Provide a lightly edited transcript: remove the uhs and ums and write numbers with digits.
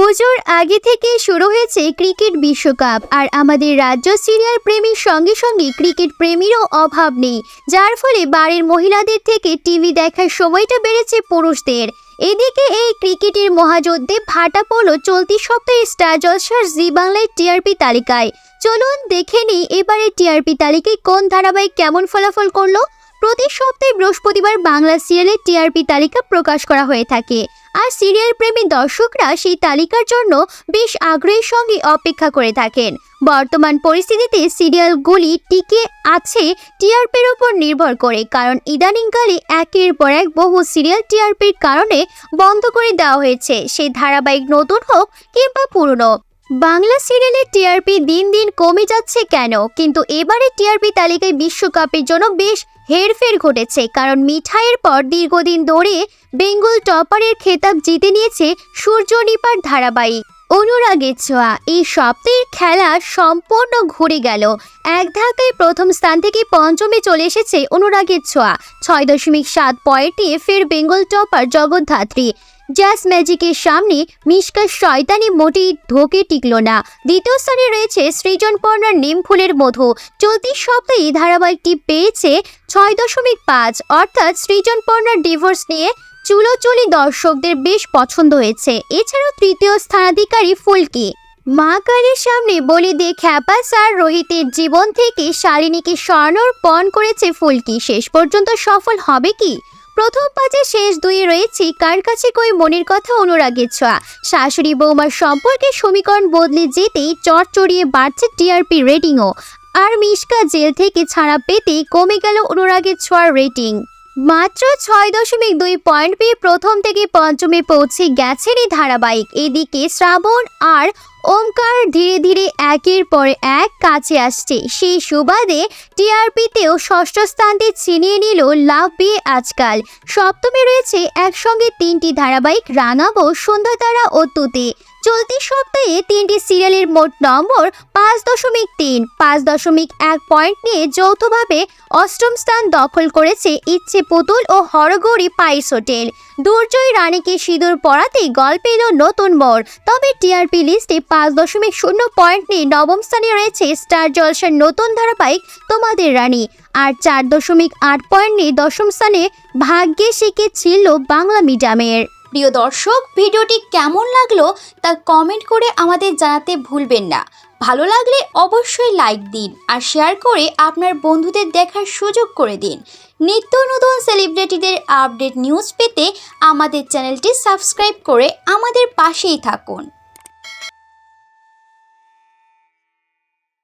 পুজোর আগে থেকে শুরু হয়েছে ক্রিকেট বিশ্বকাপ, আর আমাদের রাজ্য সিরিয়াল প্রেমীর সঙ্গে সঙ্গে ক্রিকেট প্রেমীরও অভাব নেই, যার ফলে বাড়ির মহিলাদের থেকে টিভি দেখার সময়টা বেড়েছে পুরুষদের। এদিকে এই ক্রিকেটের মহাযজ্ঞে ভাটা পড়ল চলতি সপ্তাহে স্টার জলসার জি বাংলায় টিআরপি তালিকায়। চলুন দেখে নিই এবারে টিআরপি তালিকায় কোন ধারাবাহিক কেমন ফলাফল করলো। প্রতি সপ্তাহে বৃহস্পতিবার বাংলা সিরিয়ালের টিআরপি তালিকা প্রকাশ করা হয়ে থাকে, আর সিরিয়াল প্রেমী দর্শকরা সেই তালিকার জন্য বেশ আগ্রহের সঙ্গে অপেক্ষা করে থাকেন। বর্তমান পরিস্থিতিতে সিরিয়ালগুলি টিকে আছে টিআরপির উপর নির্ভর করে, কারণ ইদানিংকালে একের পর এক বহু সিরিয়াল টিআরপির কারণে বন্ধ করে দেওয়া হয়েছে, সেই ধারাবাহিক নতুন হোক কিংবা পুরনো। বাংলা সিরিয়ালের টিআরপি দিন দিন কমে যাচ্ছে কেন? কিন্তু এবারে টিআরপি তালিকায় বিশ্বকাপের জন্য বেশ হেরফের ঘটেছে, কারণ মিঠাইয়ের পর দীর্ঘদিন ধরে বেঙ্গল টপারের খেতাব জিতে নিয়েছে সূর্যনিপার ধারাবাহিক অনুরাগের ছোঁয়া। এই সপ্তাহের খেলা সম্পূর্ণ ঘুরে গেল, এক ধাক্কায় প্রথম স্থান থেকে পঞ্চমে চলে এসেছে অনুরাগের ছোঁয়া। 6.7 পয়েন্ট নিয়ে ফের বেঙ্গল টপার জগদ্ধাত্রী। জাস ম্যাজিকের সামনে মিশকার শয়তানি মোটেই ঢোকে টিকল না। দ্বিতীয় স্থানে রয়েছে সৃজন পর্ণার নিমফুলের মধু। চলতি সপ্তাহে ধারাবাহিকটি পেয়েছে 6.5, অর্থাৎ সৃজন পর্ণার ডিভোর্স নিয়ে চুলোচুলি দর্শকদের বেশ পছন্দ হয়েছে। এছাড়াও তৃতীয় স্থানাধিকারী ফুলকি। মা কালীর সামনে বলি দিয়ে খ্যাপা স্যার রোহিতের জীবন থেকে শালিনীকে সরানোর পণ করেছে ফুলকি। শেষ পর্যন্ত সফল হবে কি? প্রথম 5-এ শেষ 2-এ রয়েছে কার কাছে কই মনের কথা অনুরাগের ছোঁয়া। শাশুড়ি বৌমার সম্পর্কে সমীকরণ বদলে যেতেই চড়চড়িয়ে বাড়ছে টিআরপি রেটিংও, আর মিশকা জেল থেকে ছাড়া পেতেই কমে গেল অনুরাগের ছোঁয়ার রেটিং। মাত্র 6.2 পয়েন্ট পেয়ে প্রথম থেকে পঞ্চমে পৌঁছে গেছেন এই ধারাবাহিক। এদিকে শ্রাবণ আর ওমকার ধীরে ধীরে একের পর এক কাছে আসছে, সেই সুবাদে টিআরপিতেও ষষ্ঠ স্থানটি ছিনিয়ে নিল লাভ বিয়ে আজকাল। সপ্তমে রয়েছে একসঙ্গে 3টি ধারাবাহিক রাঙাবো, সন্ধ্যাতারা ও তুতে। চলতি সপ্তাহে 3টি সিরিয়ালের মোট নম্বর 5.3, 5.1 পয়েন্ট নিয়ে যৌথভাবে অষ্টম স্থান দখল করেছে ইচ্ছে পুতুল ও হরগৌরী পাইস হোটেল। দুর্জয় রানীকে সিঁদুর পরাতে গল্প এলো নতুন মোড়। তবে টিআরপি লিস্টে 5.0 পয়েন্ট নিয়ে নবম স্থানে রয়েছে স্টার জলসার নতুন ধারাবাহিক তোমাদের রানী, আর 4.8 পয়েন্ট নিয়ে দশম স্থানে ভাগ্যে শিখে ছিল বাংলা মিডিয়ামের। প্রিয় দর্শক, ভিডিওটি কেমন লাগলো তা কমেন্ট করে আমাদের জানাতে ভুলবেন না। ভালো লাগলে অবশ্যই লাইক দিন আর শেয়ার করে আপনার বন্ধুদের দেখার সুযোগ করে দিন। নিত্য নতুন সেলিব্রিটিদের আপডেট নিউজ পেতে আমাদের চ্যানেলটি সাবস্ক্রাইব করে আমাদের পাশেই থাকুন।